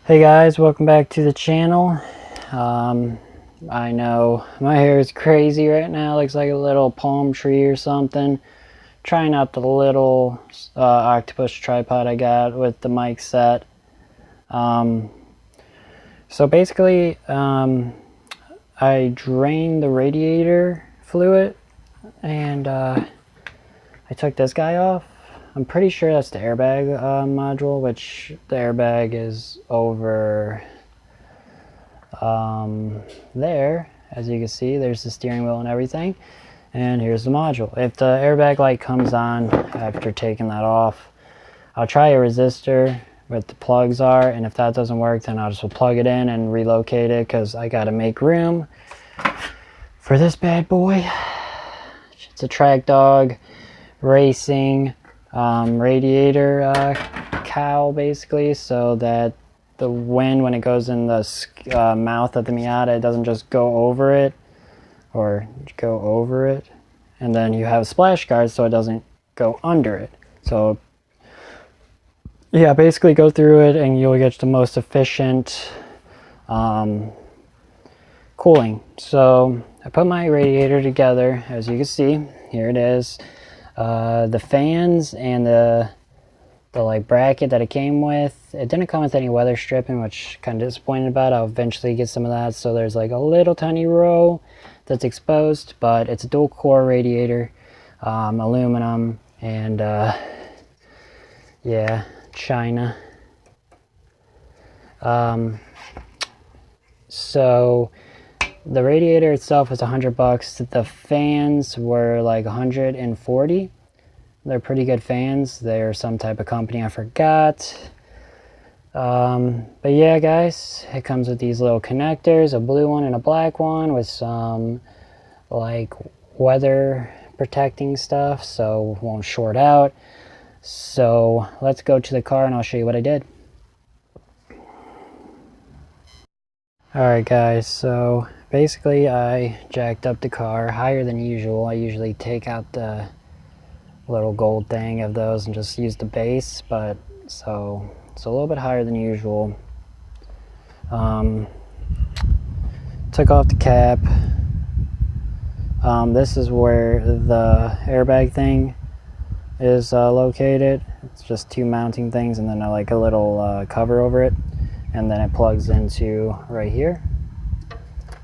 Hey guys, welcome back to the channel. I know my hair is crazy right now, looks like a little palm tree or something. Trying out the little octopus tripod I got with the mic set. So basically, I drained the radiator fluid and I took this guy off. I'm pretty sure that's the airbag module, which the airbag is over there. As you can see, there's the steering wheel and everything. And here's the module. If the airbag light comes on after taking that off, I'll try a resistor with the plugs are, and if that doesn't work, then I'll just plug it in and relocate it, because I gotta make room for this bad boy. It's a track dog racing radiator cowl, basically, so that the wind, when it goes in the mouth of the Miata, it doesn't just go over it, and then you have a splash guard so it doesn't go under it. So yeah, basically go through it and you'll get the most efficient cooling. So I put my radiator together, as you can see. Here it is. The fans and the like bracket that it came with, it didn't come with any weather stripping, which kind of disappointed about. I'll eventually get some of that. So there's like a little tiny row that's exposed, but it's a dual core radiator, aluminum, and yeah, China. So the radiator itself was $100. The fans were like 140. They're pretty good fans. They're some type of company, I forgot. But yeah, guys, it comes with these little connectors, a blue one and a black one with some like weather protecting stuff so it won't short out. So let's go to the car and I'll show you what I did. Alright guys, so basically I jacked up the car higher than usual. I usually take out the little gold thing of those and just use the base, but so it's a little bit higher than usual. Took off the cap. This is where the airbag thing is located. It's just two mounting things and then like a little cover over it, and then it plugs into right here.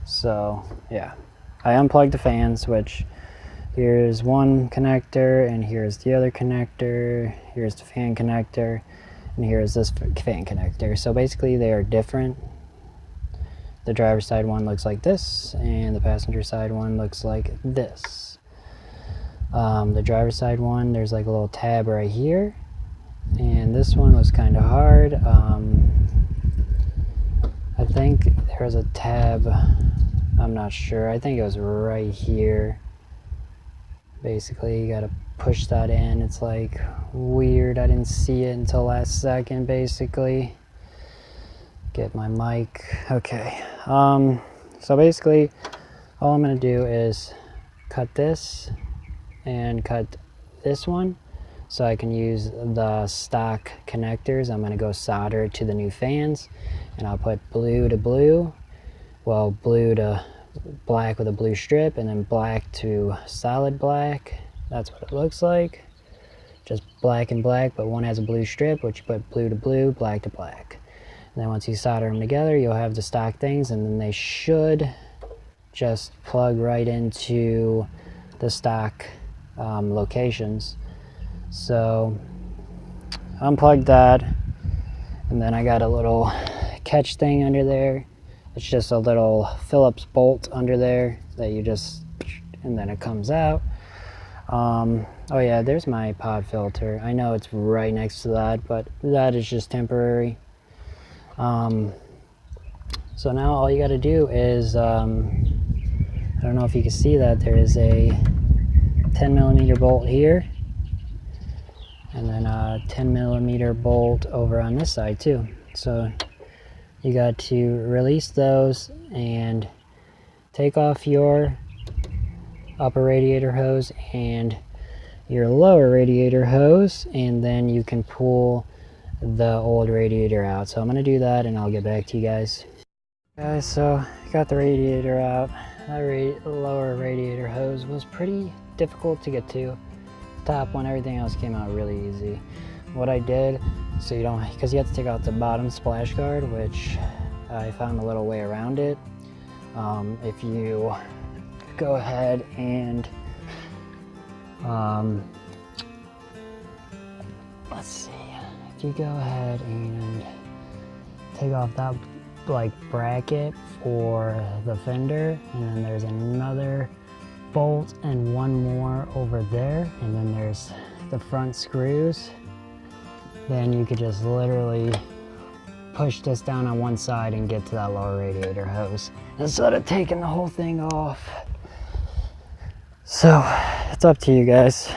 So yeah, I unplugged the fans, which here's one connector and here's the other connector, here's the fan connector, and here's this fan connector. So basically they are different. The driver's side one looks like this and the passenger side one looks like this. The driver's side one, there's like a little tab right here, and this one was kind of hard. I think there's a tab, I'm not sure, I think it was right here. Basically you gotta push that in. It's like weird, I didn't see it until last second. Basically get my mic. Okay, so basically all I'm gonna do is cut this and cut this one so I can use the stock connectors. I'm gonna go solder it to the new fans, and I'll put blue to blue, well, blue to black with a blue strip, and then black to solid black. That's what it looks like, just black and black, but one has a blue strip, which you put blue to blue, black to black. And then once you solder them together, you'll have the stock things, and then they should just plug right into the stock locations. So unplug that, and then I got a little catch thing under there. It's just a little Phillips bolt under there that you just, and then it comes out. Oh yeah, there's my pod filter. I know it's right next to that, but that is just temporary. So now all you got to do is, I don't know if you can see that, there is a 10mm bolt here, and then a 10mm bolt over on this side too. So you got to release those and take off your upper radiator hose and your lower radiator hose, and then you can pull the old radiator out. So I'm gonna do that and I'll get back to you guys. Guys, so got the radiator out. That lower radiator hose was pretty difficult to get to. Top one, everything else came out really easy. What I did, so you don't, because you have to take out the bottom splash guard, which I found a little way around it. If you go ahead and let's see, if you go ahead and take off that like bracket for the fender, and then there's another bolt and one more over there, and then there's the front screws, then you could just literally push this down on one side and get to that lower radiator hose instead of taking the whole thing off. So it's up to you guys.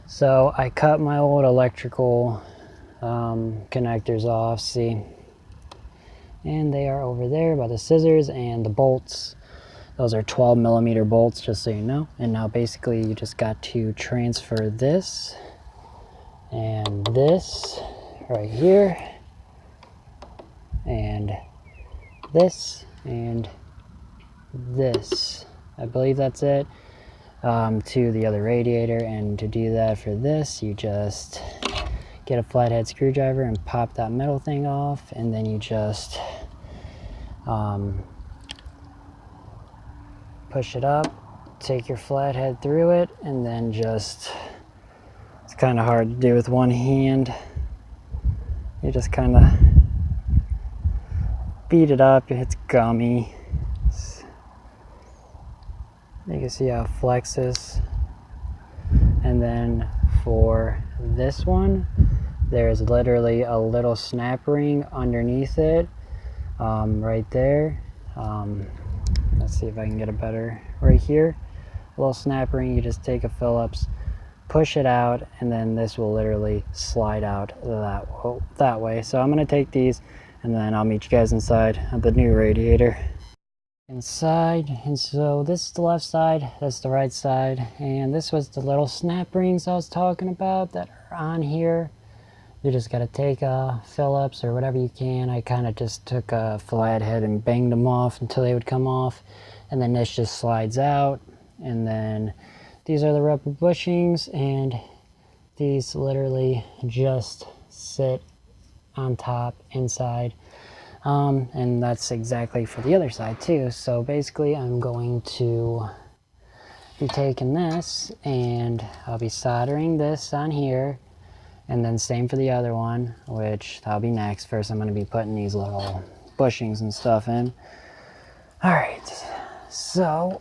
So I cut my old electrical connectors off, see, and they are over there by the scissors, and the bolts, those are 12mm bolts, just so you know. And now basically you just got to transfer this and this right here, and this and this, I believe that's it, to the other radiator. And to do that for this, you just get a flathead screwdriver and pop that metal thing off, and then you just push it up, take your flathead through it, and then just, it's kind of hard to do with one hand, you just kind of beat it up. It's gummy. You can see how it flexes. And then for this one, there's literally a little snap ring underneath it, right there. Let's see if I can get a better, right here, a little snap ring. You just take a Phillips, push it out, and then this will literally slide out that way. So I'm gonna take these, and then I'll meet you guys inside of the new radiator. Inside, and so this is the left side, that's the right side, and this was the little snap rings I was talking about that are on here. You just gotta take a Phillips or whatever you can. I kind of just took a flathead and banged them off until they would come off, and then this just slides out. And then these are the rubber bushings, and these literally just sit on top inside. And that's exactly for the other side too. So basically I'm going to be taking this and I'll be soldering this on here, and then same for the other one, which that'll be next. First I'm going to be putting these little bushings and stuff in. Alright, so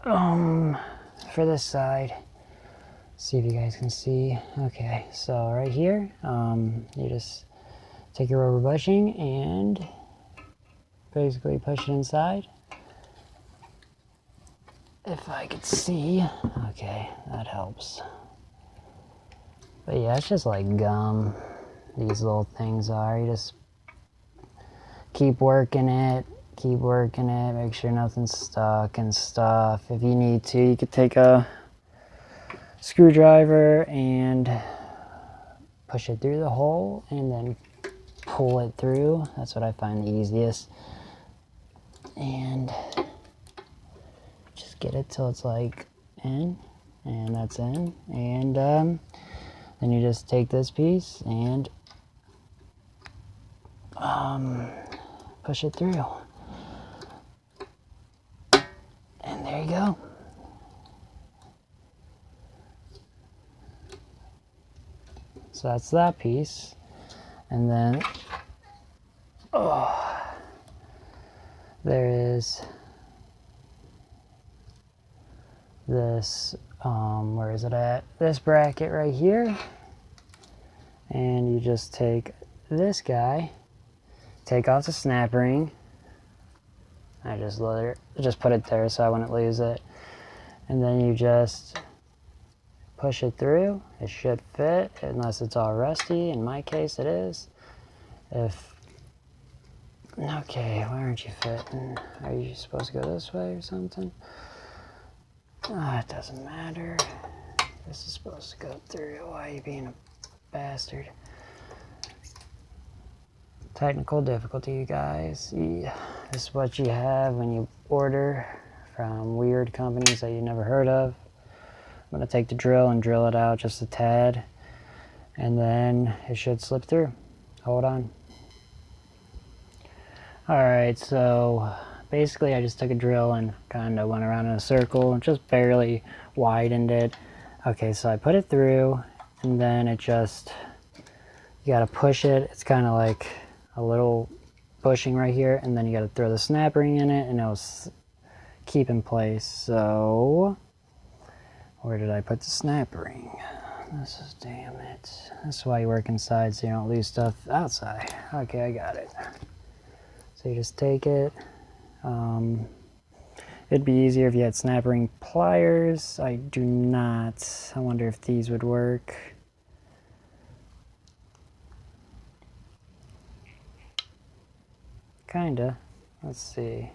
for this side, see if you guys can see. Okay, so right here, you just take your rubber bushing and basically push it inside. If I could see, okay, that helps. But yeah, it's just like gum, these little things are. You just keep working it, make sure nothing's stuck and stuff. If you need to, you could take a screwdriver and push it through the hole and then pull it through. That's what I find the easiest. And just get it till it's like in, and that's in. And then you just take this piece and push it through. And there you go. So that's that piece. And then there is this, where is it at? This bracket right here. And you just take this guy, take off the snap ring. I just put it there so I wouldn't lose it. And then you just push it through. It should fit, unless it's all rusty. In my case, it is. Okay, why aren't you fitting? Are you supposed to go this way or something? It doesn't matter. This is supposed to go through. Why are you being a bastard? Technical difficulty, you guys. Yeah, this is what you have when you order from weird companies that you never heard of. I'm going to take the drill and drill it out just a tad, and then it should slip through. Hold on. Alright, so basically I just took a drill and kind of went around in a circle and just barely widened it. Okay, so I put it through, and then it just, you gotta push it. It's kind of like a little bushing right here, and then you gotta throw the snap ring in it and it'll keep in place. So where did I put the snap ring? This is, damn it. This is why you work inside, so you don't lose stuff outside. Okay, I got it. So you just take it. It'd be easier if you had snap ring pliers. I do not. I wonder if these would work. Kinda. Let's see.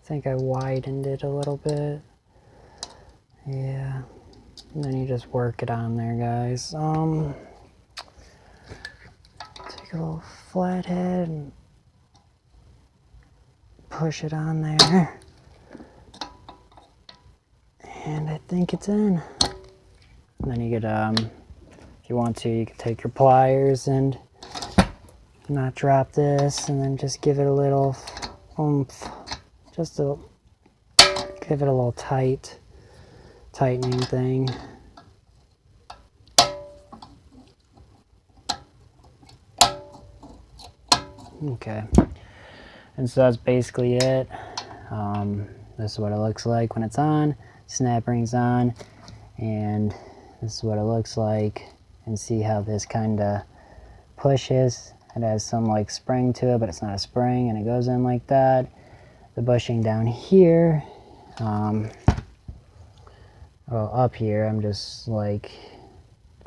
I think I widened it a little bit. Yeah. And then you just work it on there, guys. Take a little flathead and push it on there. And I think it's in. And then you could, if you want to, you could take your pliers and not drop this, and then just give it a little oomph. Just to give it a little tightening thing. Okay, and so that's basically it. This is what it looks like when it's on. Snap ring's on, and this is what it looks like. And see how this kind of pushes. It has some like spring to it, but it's not a spring, and it goes in like that. The bushing down here, well, up here, I'm just like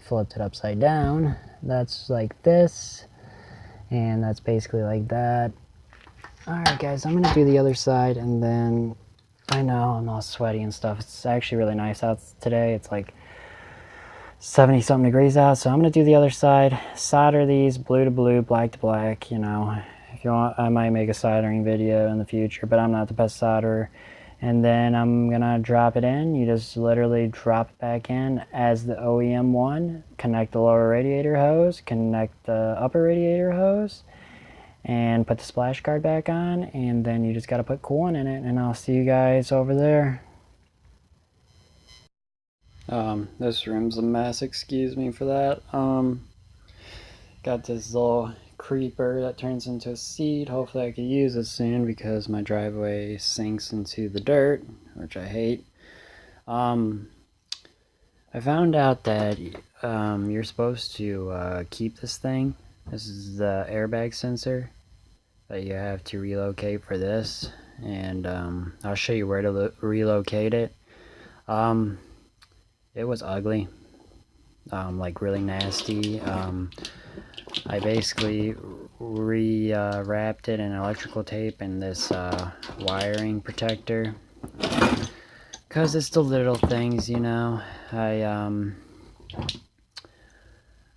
flipped it upside down. That's like this, and that's basically like that. Alright guys, I'm gonna do the other side, and then, I know I'm all sweaty and stuff. It's actually really nice out today. It's like 70 something degrees out, so I'm gonna do the other side. Solder these blue to blue, black to black, you know. If you want, I might make a soldering video in the future, but I'm not the best solderer. And then I'm gonna drop it in. You just literally drop it back in as the OEM one. Connect the lower radiator hose, connect the upper radiator hose, and put the splash guard back on. And then you just gotta put coolant in it, and I'll see you guys over there. This room's a mess, excuse me for that. Got this little creeper that turns into a seat. Hopefully I can use it soon because my driveway sinks into the dirt, which I hate. I found out that you're supposed to keep this thing. This is the airbag sensor that you have to relocate for this, and I'll show you where to relocate it. It was ugly, like really nasty. I basically wrapped it in electrical tape and this wiring protector, because it's the little things, you know. I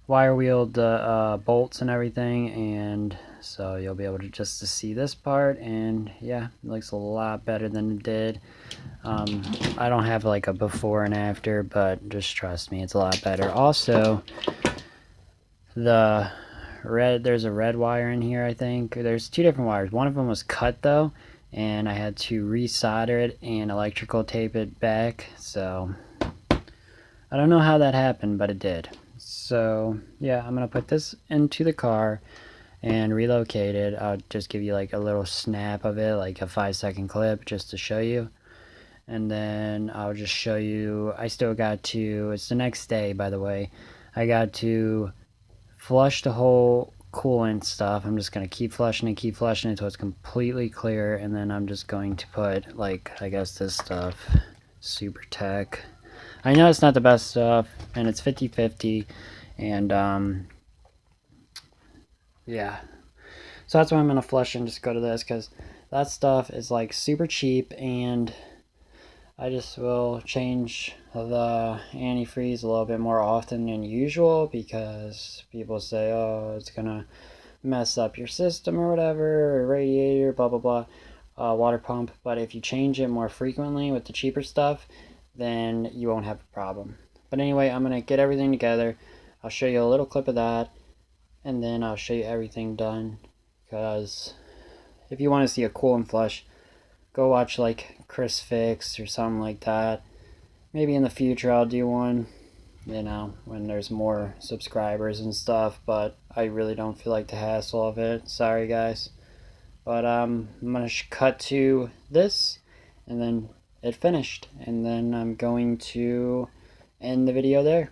wire wheeled the bolts and everything, and so you'll be able to just to see this part, and yeah, it looks a lot better than it did. I don't have like a before and after, but just trust me, it's a lot better. Also, there's a red wire in here. I think there's two different wires. One of them was cut though, and I had to resolder it and electrical tape it back. So I don't know how that happened, but it did. So yeah, I'm gonna put this into the car and relocate it. I'll just give you like a little snap of it, like a 5-second clip, just to show you. And then I'll just show you, I still got to, it's the next day by the way, I got to flush the whole coolant stuff. I'm just going to keep flushing it until it's completely clear, and then I'm just going to put, like, I guess this stuff Super Tech. I know it's not the best stuff, and it's 50/50, and yeah. So that's why I'm gonna flush and just go to this, because that stuff is like super cheap, and I just will change the antifreeze a little bit more often than usual, because people say, oh, it's gonna mess up your system or whatever, or radiator, blah blah blah, water pump. But if you change it more frequently with the cheaper stuff, then you won't have a problem. But anyway, I'm gonna get everything together. I'll show you a little clip of that, and then I'll show you everything done. Because if you want to see a cool and flush, go watch like Chris Fix or something like that. Maybe in the future I'll do one, you know, when there's more subscribers and stuff, but I really don't feel like the hassle of it. Sorry guys. But I'm gonna cut to this, and then it finished, and then I'm going to end the video there.